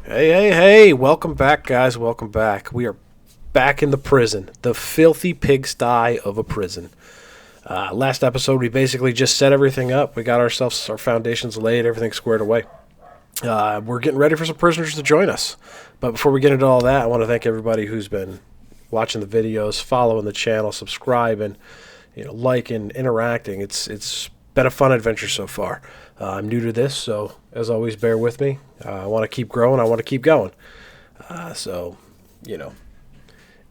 Hey, hey, hey, welcome back, guys. Welcome back. We are back in the prison, the filthy pigsty of a prison. Last episode, we basically just set everything up. We got ourselves our foundations laid, everything squared away. We're getting ready for some prisoners to join us. But before we get into all that, I want to thank everybody who's been watching the videos, following the channel, subscribing, liking, interacting. It's been a fun adventure so far. I'm new to this, so as always, bear with me. I want to keep growing. I want to keep going. So,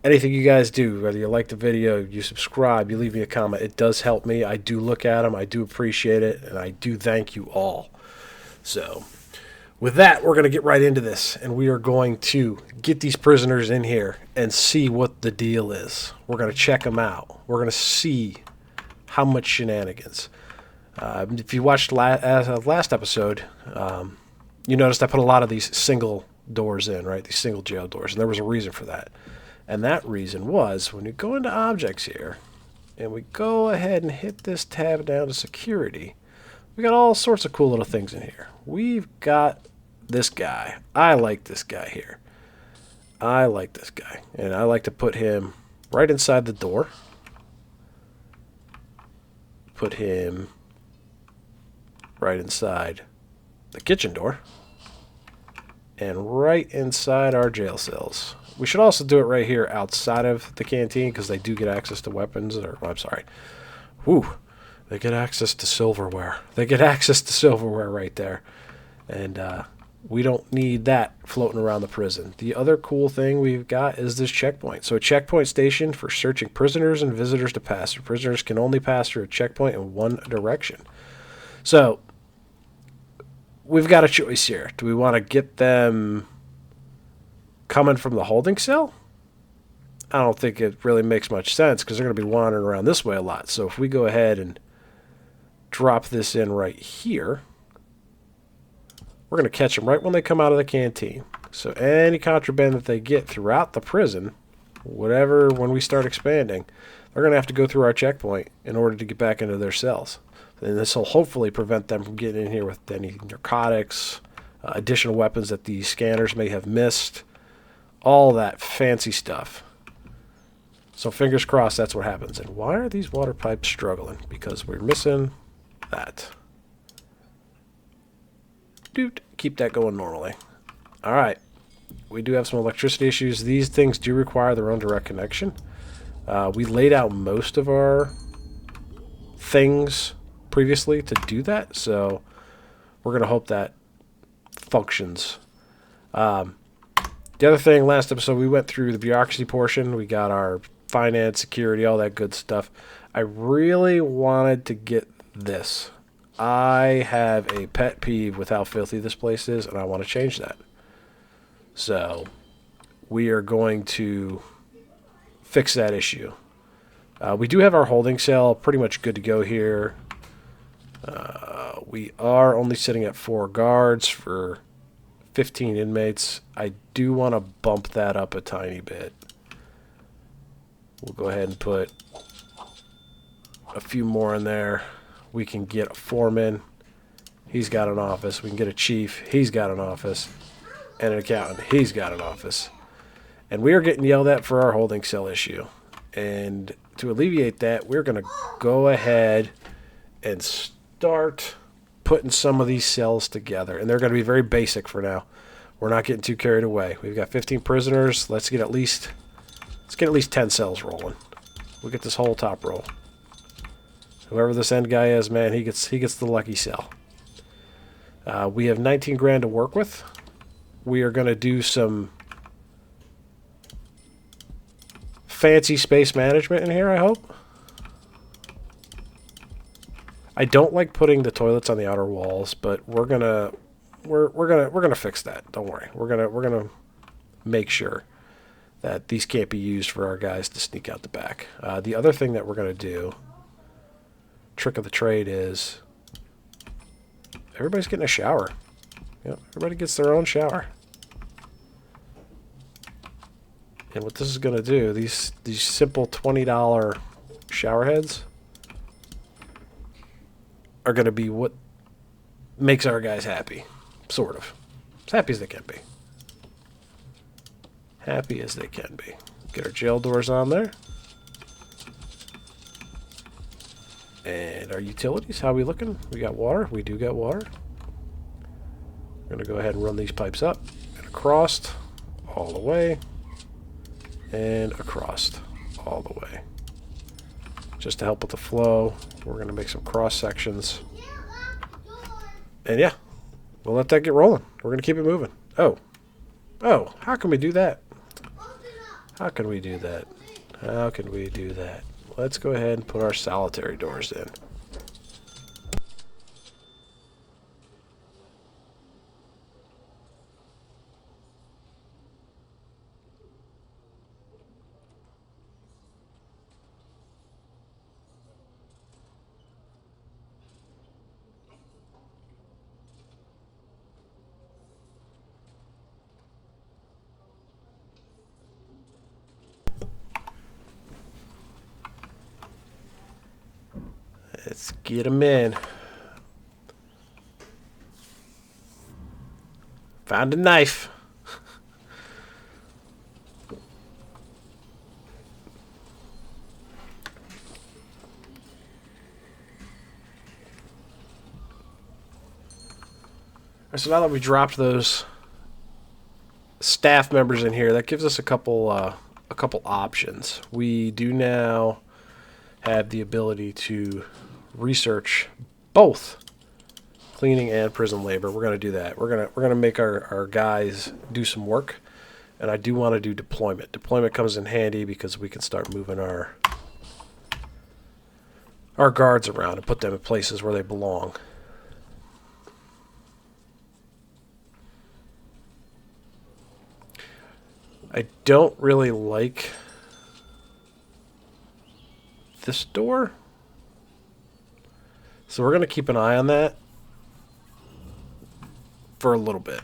anything you guys do, whether you like the video, you subscribe, you leave me a comment, it does help me. I do look at them. I do appreciate it, and I do thank you all. So, with that, we're going to get right into this, and we are going to get these prisoners in here and see what the deal is. We're going to check them out. We're going to see how much shenanigans. If you watched last episode, you noticed I put a lot of these single doors in, right? These single jail doors, and there was a reason for that. And that reason was when you go into objects here, and we go ahead and hit this tab down to security, we got all sorts of cool little things in here. We've got this guy. I like this guy here. I like this guy, and I like to put him right inside the door. Put him right inside the kitchen door and right inside our jail cells. We should also do it right here outside of the canteen because they do get access to weapons. They get access to silverware. They get access to silverware right there. And we don't need that floating around the prison. The other cool thing we've got is this checkpoint. So a checkpoint station for searching prisoners and visitors to pass through. Prisoners can only pass through a checkpoint in one direction. So we've got a choice here. Do we want to get them coming from the holding cell? I don't think it really makes much sense because they're going to be wandering around this way a lot. So if we go ahead and drop this in right here, we're going to catch them right when they come out of the canteen. So any contraband that they get throughout the prison, whatever, when we start expanding, they're going to have to go through our checkpoint in order to get back into their cells. And this will hopefully prevent them from getting in here with any narcotics, additional weapons that the scanners may have missed, all that fancy stuff. So fingers crossed that's what happens. And why are these water pipes struggling? Because we're missing that. Dude, keep that going normally. All right. We do have some electricity issues. These things do require their own direct connection. We laid out most of our things previously to do that, so we're going to hope that functions. The other thing, last episode, we went through the bureaucracy portion. We got our finance, security, all that good stuff. I really wanted to get this. I have a pet peeve with how filthy this place is, and I want to change that. So we are going to fix that issue. We do have our holding cell pretty much good to go here. We are only sitting at 4 guards for 15 inmates. I do want to bump that up a tiny bit. We'll go ahead and put a few more in there. We can get a foreman. He's got an office. We can get a chief. He's got an office. And an accountant. He's got an office. And we are getting yelled at for our holding cell issue. And to alleviate that, we're going to go ahead and start putting some of these cells together. And they're going to be very basic for now. We're not getting too carried away. We've got 15 prisoners. Let's get at least 10 cells rolling. We'll get this whole top row. Whoever this end guy is, man, he gets the lucky cell. We have 19 grand to work with. We are going to do some fancy space management in here, I hope. I don't like putting the toilets on the outer walls, but we're gonna fix that. Don't worry. We're gonna make sure that these can't be used for our guys to sneak out the back. The other thing that we're gonna do, trick of the trade, is everybody's getting a shower. Yep, everybody gets their own shower. And what this is gonna do, these simple $20 shower heads are going to be what makes our guys happy. Sort of. As happy as they can be. happy as they can be. Get our jail doors on there. And our utilities, how are we looking? We got water. We do got water. We're going to go ahead and run these pipes up and across all the way. And across all the way. Just to help with the flow, we're going to make some cross sections. And yeah, we'll let that get rolling. We're going to keep it moving. Oh, how can we do that? How can we do that? How can we do that? Let's go ahead and put our solitary doors in. Let's get them in. Found a knife. So now that we dropped those staff members in here, that gives us a couple options. We do now have the ability to research both cleaning and prison labor. We're going to do that. We're going to make our guys do some work, and I do want to do deployment. Deployment comes in handy because we can start moving our guards around and put them in places where they belong. I don't really like this door. So we're going to keep an eye on that for a little bit.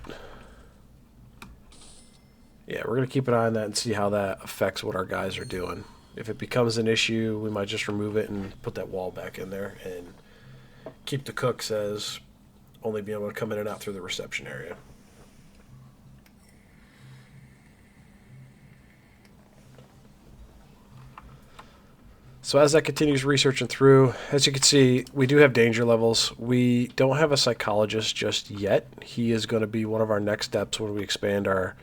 Yeah, we're going to keep an eye on that and see how that affects what our guys are doing. If it becomes an issue, we might just remove it and put that wall back in there and keep the cooks as only being able to come in and out through the reception area. So as that continues researching through, as you can see, we do have danger levels. We don't have a psychologist just yet. He is going to be one of our next steps when we expand our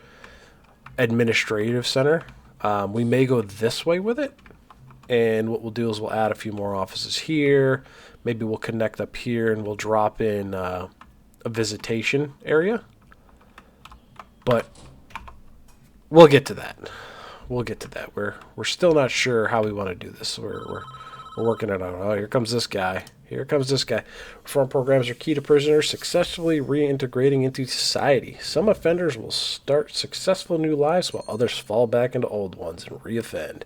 administrative center. We may go this way with it. And what we'll do is we'll add a few more offices here. Maybe we'll connect up here and we'll drop in a visitation area. But we'll get to that. We'll get to that. We're still not sure how we want to do this. We're working it out. Oh, here comes this guy. Here comes this guy. Reform programs are key to prisoners successfully reintegrating into society. Some offenders will start successful new lives while others fall back into old ones and reoffend.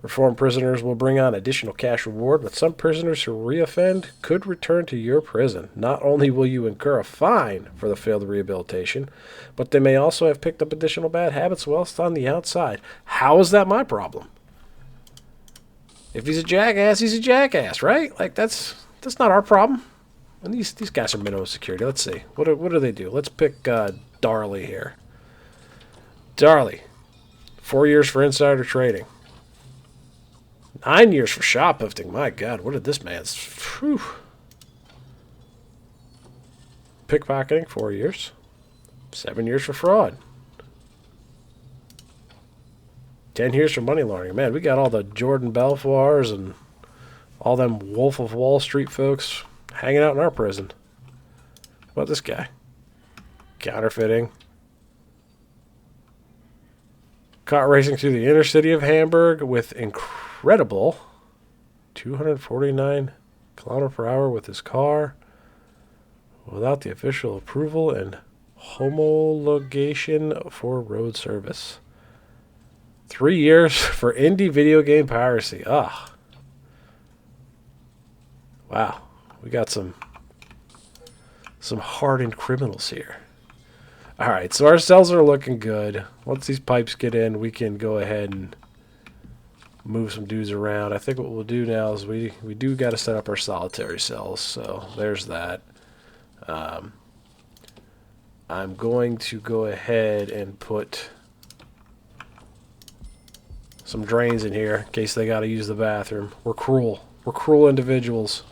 Reform prisoners will bring on additional cash reward, but some prisoners who reoffend could return to your prison. Not only will you incur a fine for the failed rehabilitation, but they may also have picked up additional bad habits whilst on the outside. How is that my problem? If he's a jackass, he's a jackass, right? Like that's not our problem. And these guys are minimum security. Let's see. What do they do? Let's pick Darley here. Darley, 4 years for insider trading. 9 years for shoplifting. My God, what did this man's... Whew. Pickpocketing, 4 years. 7 years for fraud. 10 years for money laundering. Man, we got all the Jordan Belfours and all them Wolf of Wall Street folks hanging out in our prison. What about this guy? Counterfeiting. Caught racing through the inner city of Hamburg with incredible 249 kilometers per hour with his car without the official approval and homologation for road service. 3 years for indie video game piracy. Ah. Wow. We got some hardened criminals here. All right, so our cells are looking good. Once these pipes get in, we can go ahead and move some dudes around. I think what we'll do now is we do got to set up our solitary cells, so there's that. I'm going to go ahead and put some drains in here in case they got to use the bathroom. We're cruel. We're cruel individuals.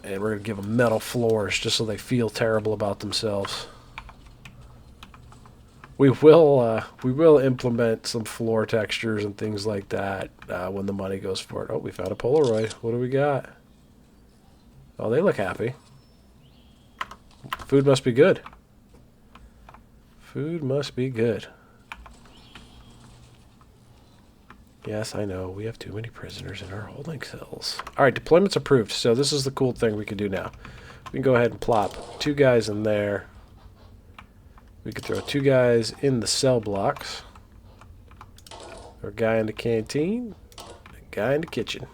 And we're going to give them metal floors just so they feel terrible about themselves. We will implement some floor textures and things like that when the money goes for it. Oh, we found a Polaroid. What do we got? Oh, they look happy. Food must be good. Food must be good. Yes, I know. We have too many prisoners in our holding cells. All right, deployment's approved. So this is the cool thing we can do now. We can go ahead and plop 2 guys in there. We could throw 2 guys in the cell blocks. Or a guy in the canteen, a guy in the kitchen.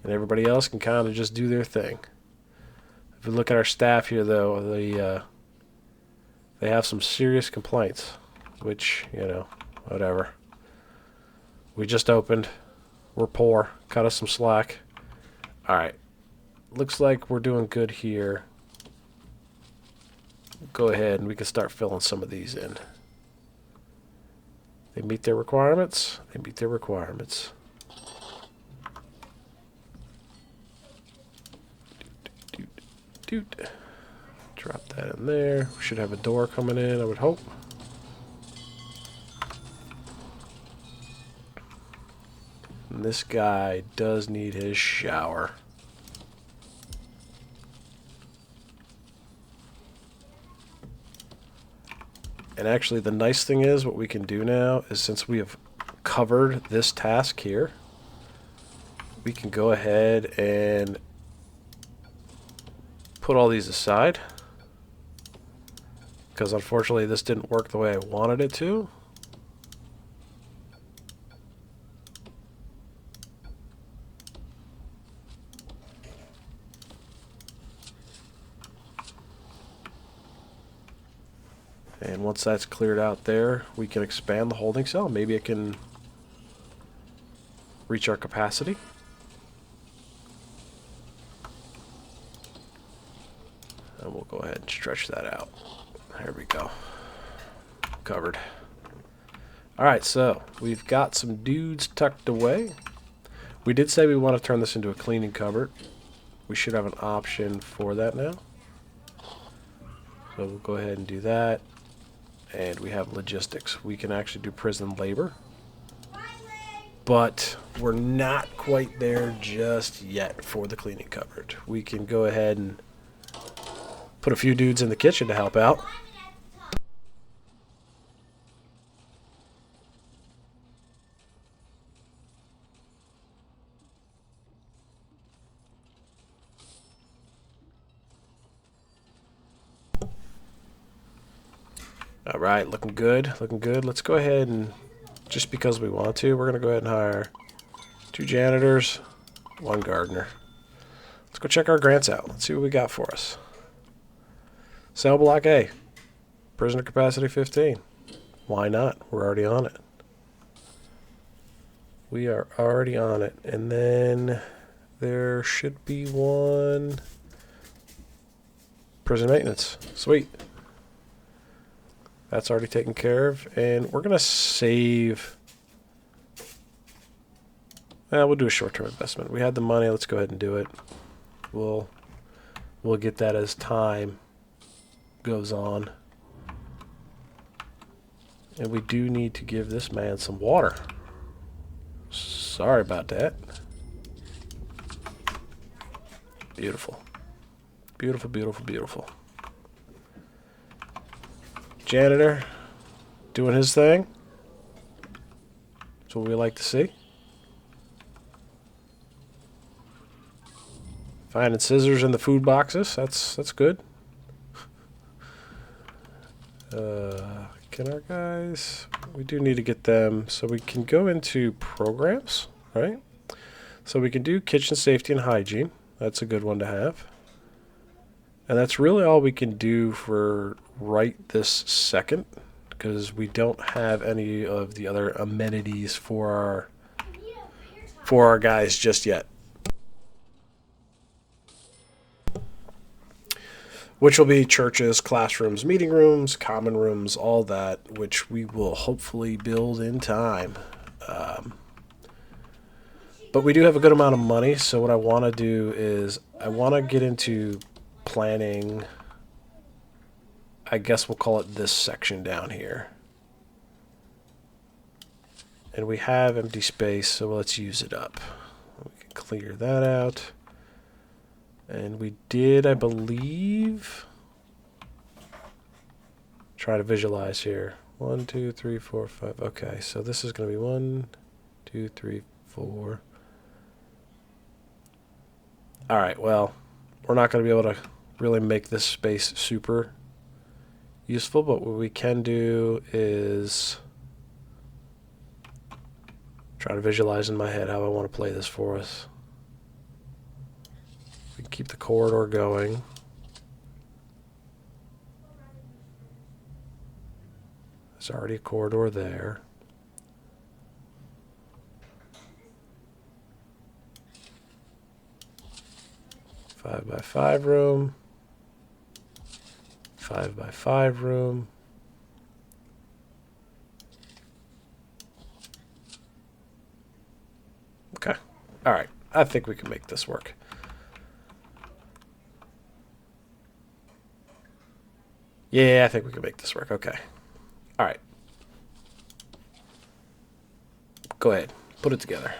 And everybody else can kind of just do their thing. If we look at our staff here, though, they have some serious complaints. Which, you know, whatever. We just opened. We're poor. Cut us some slack. Alright. Looks like we're doing good here. Go ahead and we can start filling some of these in. They meet their requirements. They meet their requirements. Drop that in there. We should have a door coming in, I would hope. And this guy does need his shower. And actually the nice thing is what we can do now is since we have covered this task here, we can go ahead and put all these aside. Because unfortunately this didn't work the way I wanted it to. And once that's cleared out there, we can expand the holding cell. Maybe it can reach our capacity. And we'll go ahead and stretch that out. There we go. Covered. Alright, so we've got some dudes tucked away. We did say we want to turn this into a cleaning cupboard. We should have an option for that now. So we'll go ahead and do that. And we have logistics. We can actually do prison labor. But we're not quite there just yet for the cleaning cupboard. We can go ahead and put a few dudes in the kitchen to help out. Alright, looking good, looking good. Let's go ahead and, just because we want to, we're going to go ahead and hire 2 janitors, 1 gardener. Let's go check our grants out. Let's see what we got for us. Cell block A. Prisoner capacity 15. Why not? We're already on it. We are already on it. And then there should be 1 prison maintenance. Sweet. That's already taken care of. And we're going to save. We'll do a short-term investment. We had the money. Let's go ahead and do it. We'll get that as time goes on. And we do need to give this man some water. Sorry about that. Beautiful. Beautiful, beautiful, beautiful. Janitor doing his thing. That's what we like to see. Finding scissors in the food boxes. That's good. Can our guys... We do need to get them... So we can go into programs, right? So we can do kitchen safety and hygiene. That's a good one to have. And that's really all we can do for right this second, because we don't have any of the other amenities for our guys just yet. which will be churches, classrooms, meeting rooms, common rooms, all that, which we will hopefully build in time. But we do have a good amount of money, so what I want to do is I want to get into planning. I guess we'll call it this section down here. And we have empty space, so let's use it up. We can clear that out. And we did, I believe, try to visualize here. 1, 2, 3, 4, 5. Okay, so this is going to be 1, 2, 3, 4. All right, well, we're not going to be able to really make this space super useful, but what we can do is try to visualize in my head how I want to play this for us. We can keep the corridor going. There's already a corridor there. Five by 5 room. 5 by 5 room. Okay. All right. I think we can make this work. Yeah, I think we can make this work. Okay. All right. Go ahead. Put it together.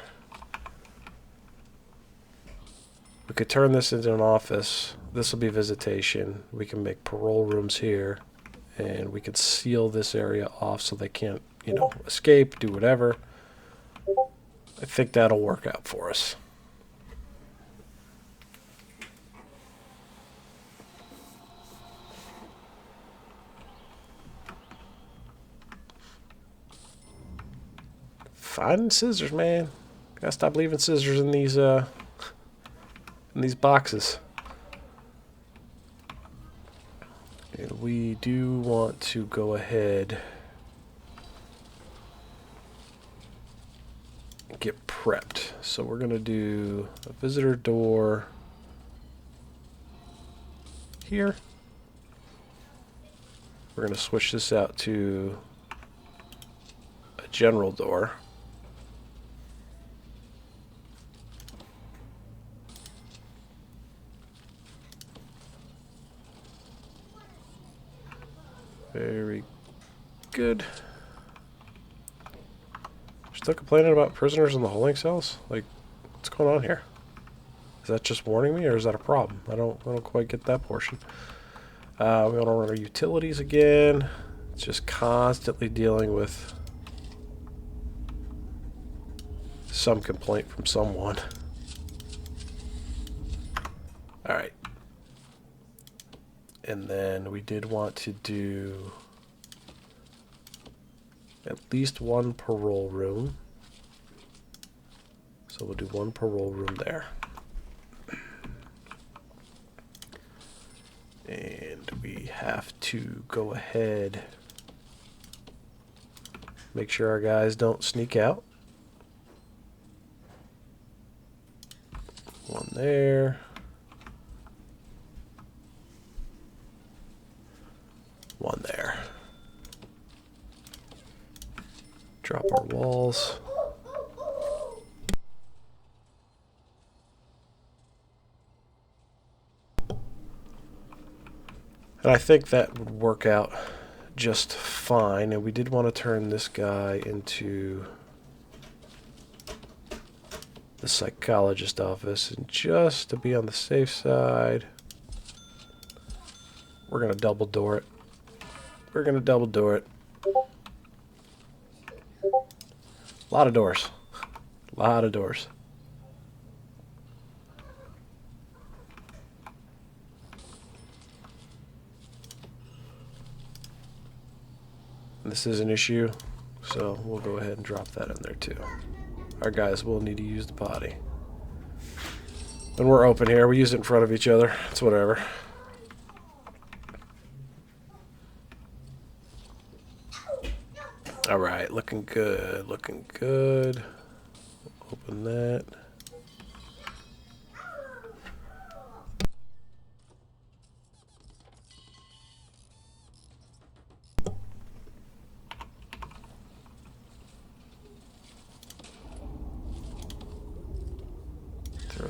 We could turn this into an office. This will be visitation. We can make parole rooms here. And we could seal this area off so they can't, escape, do whatever. I think that'll work out for us. Finding scissors, man. Gotta stop leaving scissors in these boxes. And we do want to go ahead and get prepped. So we're gonna do a visitor door here. We're gonna switch this out to a general door. Very good. Still complaining about prisoners in the holding cells? Like, what's going on here? Is that just warning me, or is that a problem? I don't quite get that portion. We want to run our utilities again. It's just constantly dealing with some complaint from someone. All right. And then we did want to do at least one parole room. So we'll do one parole room there. And we have to go ahead, make sure our guys don't sneak out. One there. One there. Drop our walls. And I think that would work out just fine. And we did want to turn this guy into the psychologist office. And just to be on the safe side, we're going to double door it. We're going to double door it. A lot of doors. A lot of doors. This is an issue, so we'll go ahead and drop that in there too. Our guys will need to use the potty. When we're open here, we use it in front of each other. It's whatever. All right, looking good, looking good. Open that.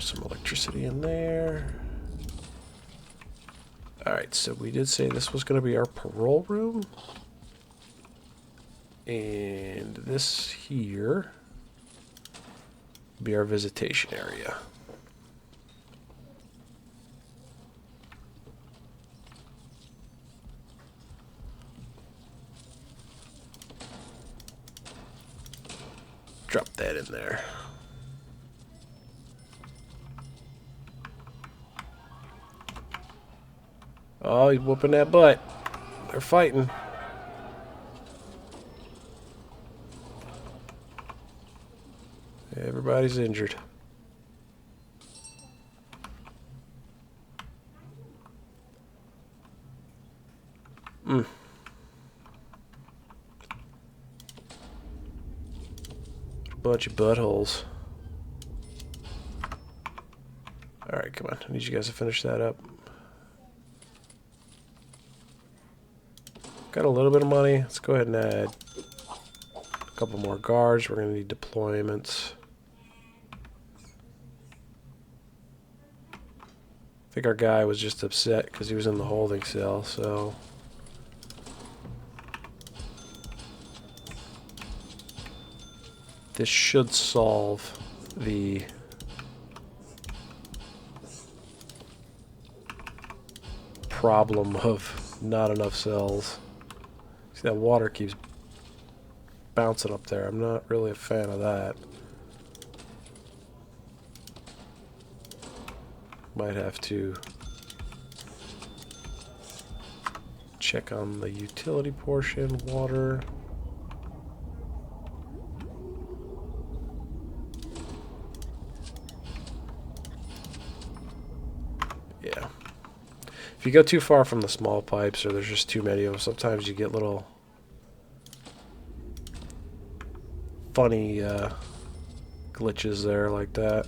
Throw some electricity in there. Alright, so we did say this was going to be our parole room. And this here will be our visitation area. Drop that in there. Oh, he's whooping that butt. They're fighting. Everybody's injured. A bunch of buttholes. Alright, come on. I need you guys to finish that up. Got a little bit of money. Let's go ahead and add a couple more guards. We're going to need deployments. I think our guy was just upset because he was in the holding cell, so... This should solve the problem of not enough cells. See, that water keeps bouncing up there. I'm not really a fan of that. Might have to check on the utility portion, water. Yeah. If you go too far from the small pipes or there's just too many of them, sometimes you get little funny glitches there like that.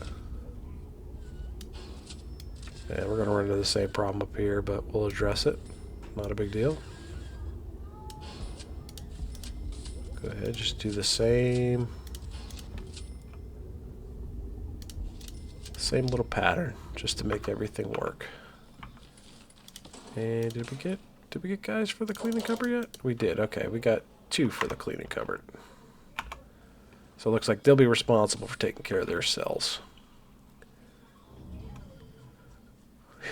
And we're going to run into the same problem up here, but we'll address it. Not a big deal. Go ahead, just do the same little pattern just to make everything work. And did we get guys for the cleaning cupboard yet? We did. Okay, we got 2 for the cleaning cupboard. So it looks like they'll be responsible for taking care of their cells.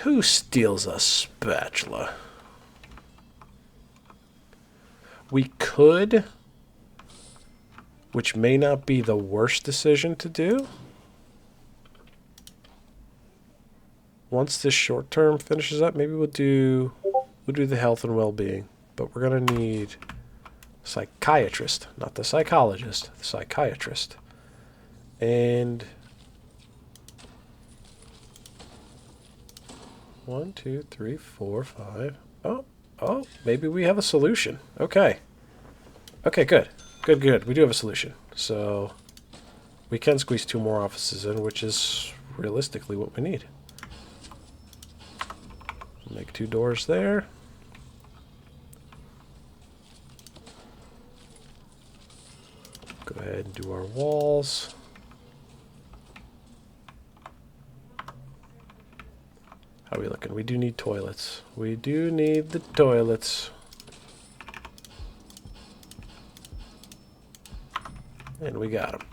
Who steals a spatula? We could, which may not be the worst decision to do. Once this short term finishes up, maybe we'll do the health and well-being. But we're gonna need a psychiatrist, not the psychologist, the psychiatrist. And 1, 2, 3, 4, 5. Oh, maybe we have a solution. Okay. Okay, good. Good. We do have a solution. So we can squeeze 2 more offices in, which is realistically what we need. Make 2 doors there. Go ahead and do our walls. How are we looking? We do need toilets. We do need the toilets. And we got them.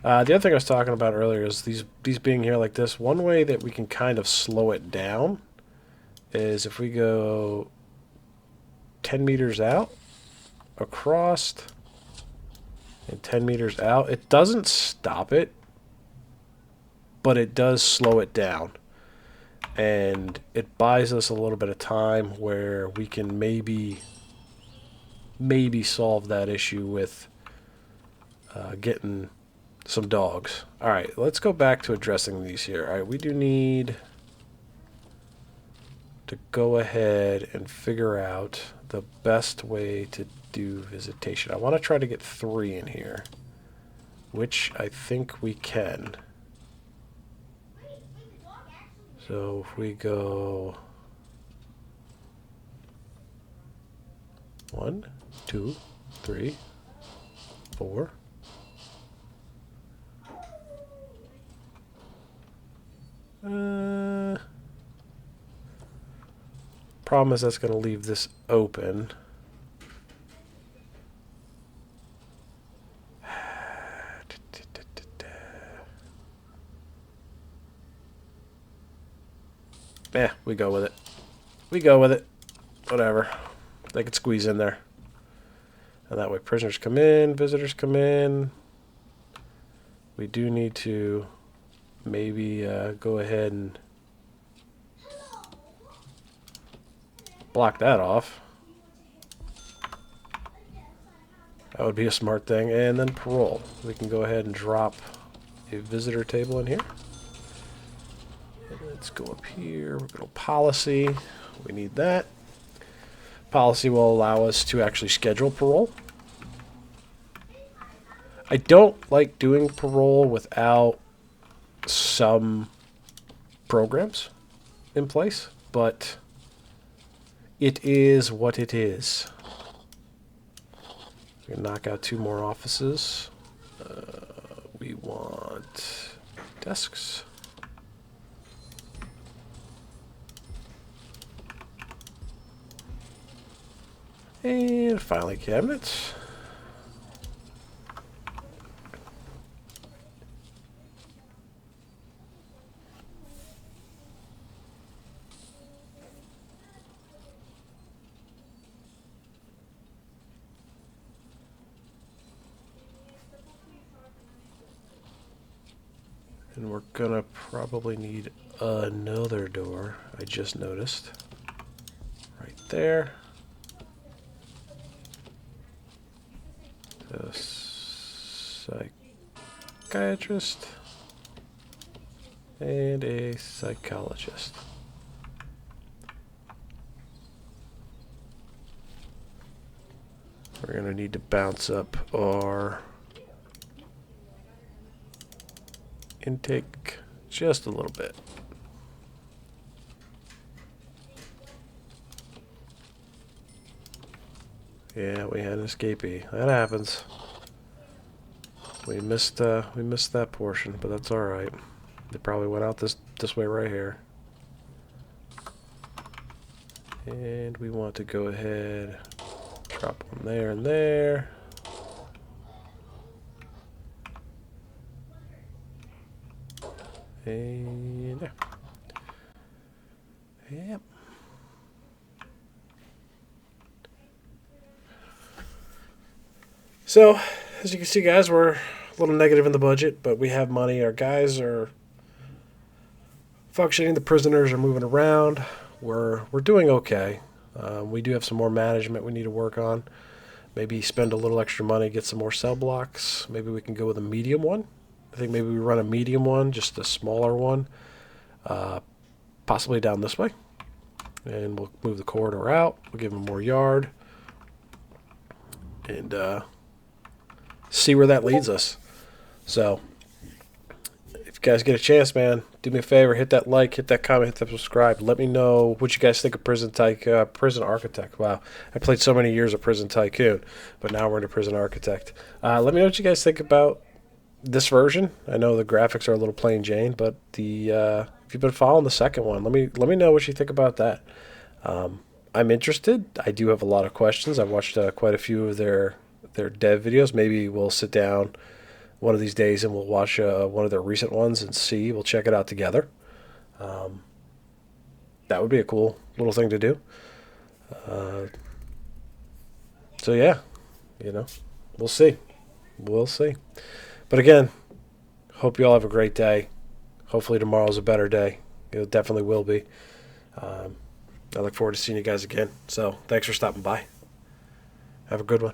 The other thing I was talking about earlier is these being here like this. One way that we can kind of slow it down is if we go 10 meters out, across, and 10 meters out. It doesn't stop it, but it does slow it down. And it buys us a little bit of time where we can maybe solve that issue with getting some dogs. Alright, let's go back to addressing these here. Alright, we do need to go ahead and figure out the best way to do visitation. I want to try to get 3 in here, which I think we can. So if we go 1, 2, 3, 4. Problem is that's going to leave this open. Yeah, we go with it. We go with it. Whatever. They could squeeze in there. And that way prisoners come in, visitors come in. We do need to maybe go ahead and block that off. That would be a smart thing. And then parole. We can go ahead and drop a visitor table in here. And let's go up here. We'll go to policy. We need that. Policy will allow us to actually schedule parole. I don't like doing parole without some programs in place, but it is what it is. We're going to knock out 2 more offices. We want desks. And finally cabinets. And we're gonna probably need another door, I just noticed. Right there. A psychiatrist and a psychologist. We're gonna need to bounce up our intake just a little bit. Yeah, we had an escapee. That happens. We missed that portion, but that's all right. They probably went out this way right here. And we want to go ahead, drop one there and there. And there. Yep. So, as you can see, guys, we're a little negative in the budget, but we have money. Our guys are functioning. The prisoners are moving around. We're doing okay. We do have some more management we need to work on. Maybe spend a little extra money, get some more cell blocks. Maybe we can go with a medium one. I think maybe we run a medium one, just a smaller one, possibly down this way. And we'll move the corridor out. We'll give them more yard. And see where that leads us. So, if you guys get a chance, man, do me a favor, hit that like, hit that comment, hit that subscribe. Let me know what you guys think of Prison Architect. Wow, I played so many years of Prison Tycoon, but now we're into Prison Architect. Let me know what you guys think about this version. I know the graphics are a little plain Jane, but the if you've been following the second one, let me know what you think about that. I'm interested. I do have a lot of questions. I've watched quite a few of their dev videos. Maybe we'll sit down one of these days and we'll watch one of their recent ones and see. We'll check it out together. That would be a cool little thing to do. So yeah, we'll see. We'll see. But again, hope you all have a great day. Hopefully tomorrow's a better day. It definitely will be. I look forward to seeing you guys again. So thanks for stopping by. Have a good one.